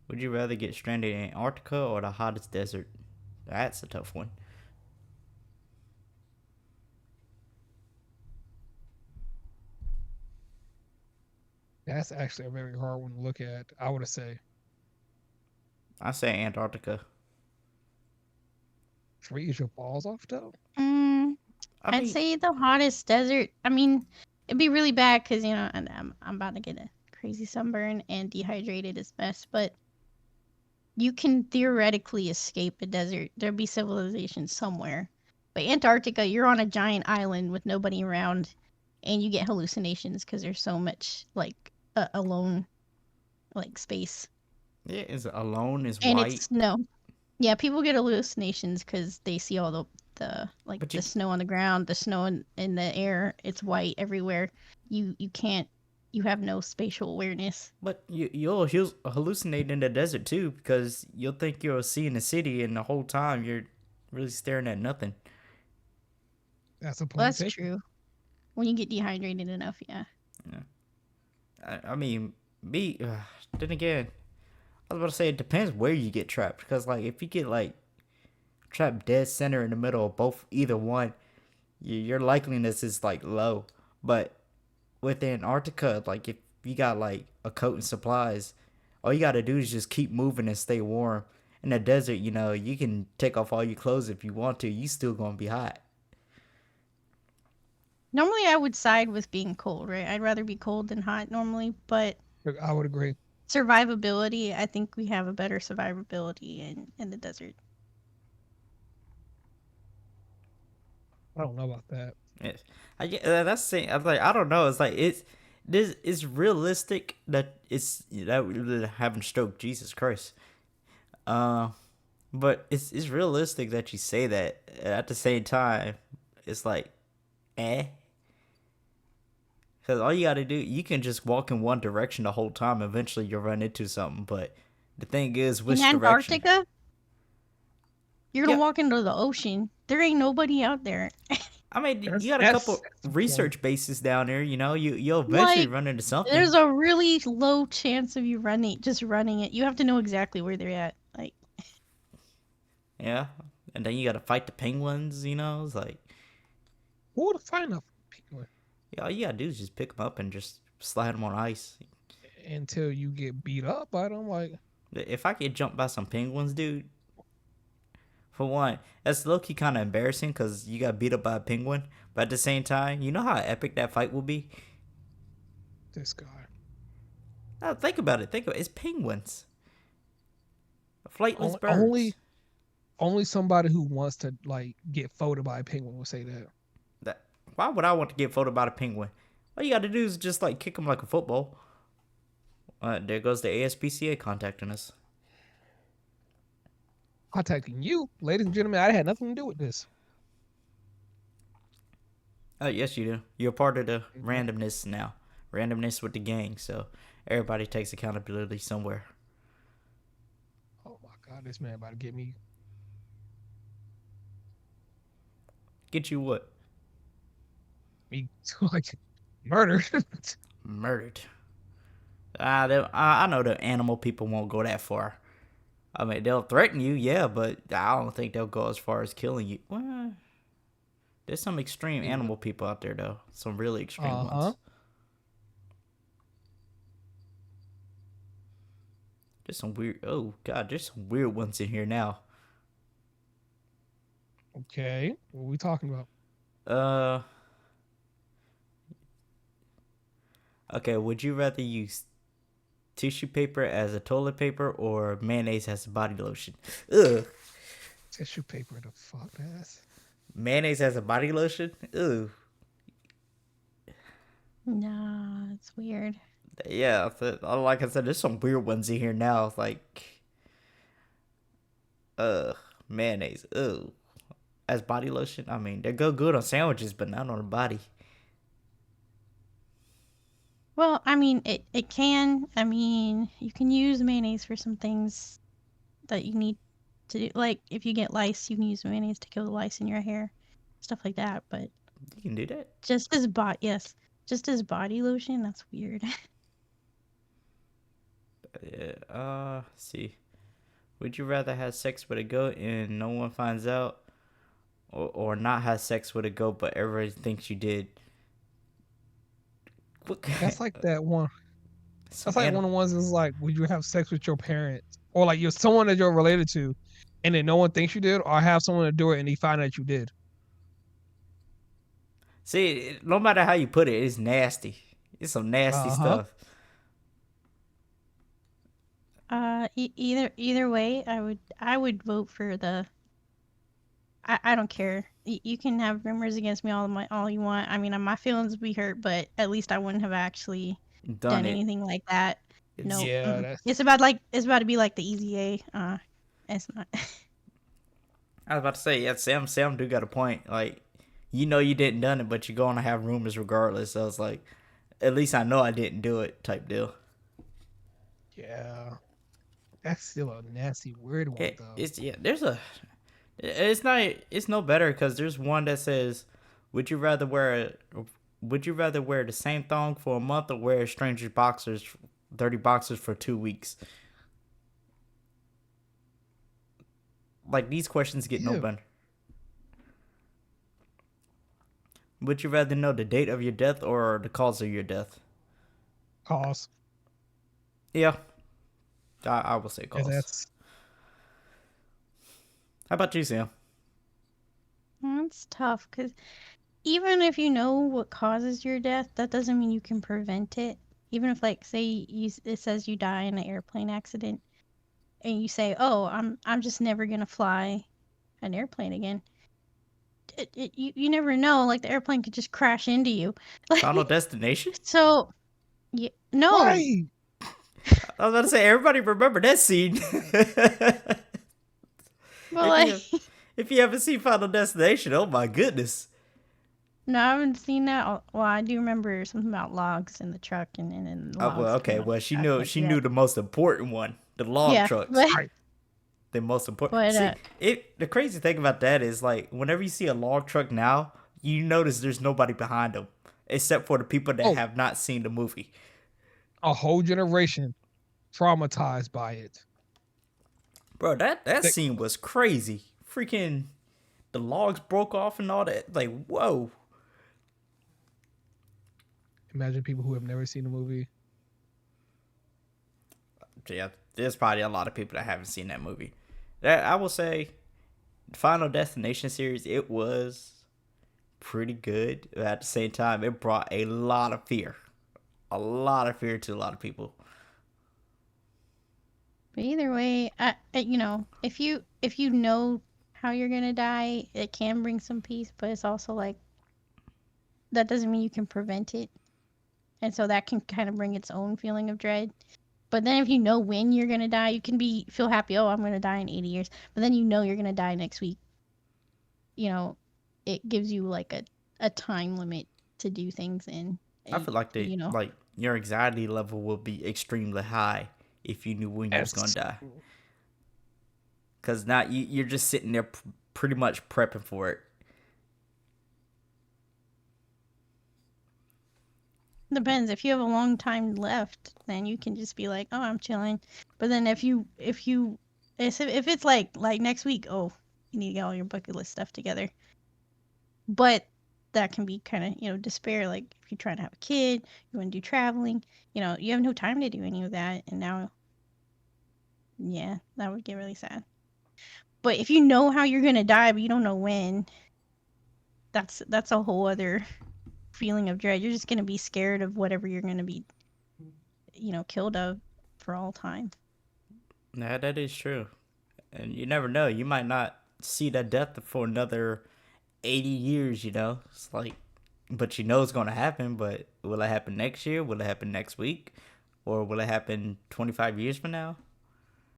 Would you rather get stranded in Antarctica or the hottest desert? That's a tough one. That's actually a very hard one to look at. I would say I say Antarctica. freeze your balls off though. Mm, I I'd mean, say the hottest desert. I mean, it'd be really bad because and I'm about to get a crazy sunburn and dehydrated as best. But you can theoretically escape a desert. There'd be civilization somewhere. But Antarctica, you're on a giant island with nobody around, and you get hallucinations because there's so much like alone like space, yeah, it's alone, is and white, it's snow. Yeah, people get hallucinations because they see all the like but the you snow on the ground, the snow in the air. It's white everywhere. You can't. You have no spatial awareness. you'll hallucinate in the desert too because you'll think you're seeing the city and the whole time you're really staring at nothing. That's a Well, point that's taken. true. When you get dehydrated enough, yeah. Yeah. I mean, me. Then again, I was about to say it depends where you get trapped because like if you get like trapped dead center in the middle of both either one, your likeliness is like low. But with Antarctica, like if you got like a coat and supplies, all you gotta do is just keep moving and stay warm. In the desert, you can take off all your clothes if you want to. You still gonna be hot. Normally, I would side with being cold, right? I'd rather be cold than hot normally, but I would agree. survivability, I think we have a better survivability in the desert. I don't know about that. Yes. That's saying. I'm like I don't know. It's like this is realistic that it's that having stroke. Jesus Christ. Uh, but it's realistic that you say that. At the same time, it's like eh. Because all you got to do, you can just walk in one direction the whole time. Eventually, you'll run into something. But the thing is, In which direction? Antarctica, you're gonna Yeah, walk into the ocean. There ain't nobody out there. I mean, you That's got a that's couple that's a point. research bases down there. You'll eventually Like, run into something. there's a really low chance of you running it. You have to know exactly where they're at. Like, Yeah, and then you got to fight the penguins. It's like Who would find a penguin yeah, all you gotta do is just pick them up and just slide them on ice. until you get beat up by them? Like, If I get jumped by some penguins, dude, for one, that's low key kind of embarrassing because you got beat up by a penguin. But at the same time, you know how epic that fight will be. this guy. Now, think about it. Think about it. It's penguins, flightless Only, birds. only, only somebody who wants to like get folded by a penguin will say that. That why would I want to get photoed by a penguin? All you got to do is just like kick them like a football. There goes the ASPCA contacting us. Contacting you, ladies and gentlemen, I had nothing to do with this. Yes, you do. You're part of the No. randomness now. Randomness with the gang. So everybody takes accountability somewhere. Oh my god, this man about to get Get you what? me like murdered. Murdered. I know the animal people won't go that far. I mean, they'll threaten you, yeah, but I don't think they'll go as far as killing you. Well, there's some extreme animal people out there, though. Some really extreme Uh huh. ones. There's some weird. Oh God, there's some weird ones in here now. Okay, what are we talking about? Uh, okay. Would you rather use tissue paper as a toilet paper or mayonnaise as a body lotion? Ugh. Tissue paper, the fuck ass. Mayonnaise as a body lotion? Ugh. nah, it's weird. Yeah, like I said, there's some weird ones in here now. Like, ugh, mayonnaise. Ugh. As body lotion, I mean, they go good on sandwiches, but not on the body. Well, I mean, it can. I mean, you can use mayonnaise for some things that you need to do. Like, if you get lice, you can use mayonnaise to kill the lice in your hair, stuff like that. But You can do that. yes, just as body lotion, that's weird. Yeah, see. Would you rather have sex with a goat and no one finds out, or not have sex with a goat but everybody thinks you did? What? That's like that one. Some That's like one animal. of the ones that's like, would you have sex with your parents or like you're someone that you're related to, and then no one thinks you did, or have someone to do it and they find out you did. See, no matter how you put it, it's nasty. It's some nasty Uh huh. stuff. Either way, I would vote for the. I don't care. You can have rumors against me all you want. I mean, my feelings would be hurt, but at least I wouldn't have actually Done done it. anything like that. It's. Nope. Yeah, Mm-mm. that's It's about to be like the easy A. It's not. I was about to say, yeah, Sam do got a point. Like, you didn't done it, but you're gonna have rumors regardless. So it's like, at least I know I didn't do it, type deal. yeah. That's still a nasty weird one though. It's yeah. There's a. It's not. It's no better because there's one that says, "Would you rather wear Would you rather wear the same thong for a month or wear strangers boxers, dirty boxers for 2 weeks?" Like these questions get no Ew. better. Would you rather know the date of your death or the cause of your death? Cause. Yeah, I will say Yeah, cause. that's How about you, Sam? That's tough because even if you know what causes your death, that doesn't mean you can prevent it. Even if, like, say it says you die in an airplane accident, and you say, "Oh, I'm just never gonna fly an airplane again." You never know. Like the airplane could just crash into you. Like Final Destination? so. Yeah, no. right. I was about to say everybody remember that scene. But if like, you if you haven't seen Final Destination, oh my goodness. no, I haven't seen that. Well, I do remember something about logs in the truck, and Well, logs okay. coming off Well, the truck. Like, she yeah, knew the most important one, the log yeah, trucks. but Right. The most important. but See, the crazy thing about that is like whenever you see a log truck now, you notice there's nobody behind them except for the people that Oh, have not seen the movie. a whole generation traumatized by it. Bro, that Like, scene was crazy. Freaking the logs broke off and all that. Like, whoa. imagine people who have never seen the movie. Yeah, there's probably a lot of people that haven't seen that movie. That I will say, Final Destination series, it was pretty good. But at the same time, it brought a lot of fear to a lot of people. either way, if you know how you're gonna die, it can bring some peace. But it's also like that doesn't mean you can prevent it, and so that can kind of bring its own feeling of dread. But then if you know when you're gonna die, you can feel happy. Oh, I'm gonna die in 80 years. But then you know you're gonna die next week. You know, it gives you like a time limit to do things in. I feel like You know, your anxiety level would be extremely high if you knew when you was gonna Yes. die. Cause now you're just sitting there pretty much prepping for it. depends. If you have a long time left, then you can just be like, "Oh, I'm chilling." But then if it's like next week, oh, you need to get all your bucket list stuff together. But that can be kind of despair. Like if you're trying to have a kid, you want to do traveling, you have no time to do any of that, and now, yeah, that would get really sad. But if you know how you're gonna die, but you don't know when, that's a whole other feeling of dread. You're just gonna be scared of whatever you're gonna be, killed of for all time. Yeah, that is true. And you never know. You might not see that death for another 80 years, you know? It's like, but you know it's going to happen, but will it happen next year? Will it happen next week? Or will it happen 25 years from now?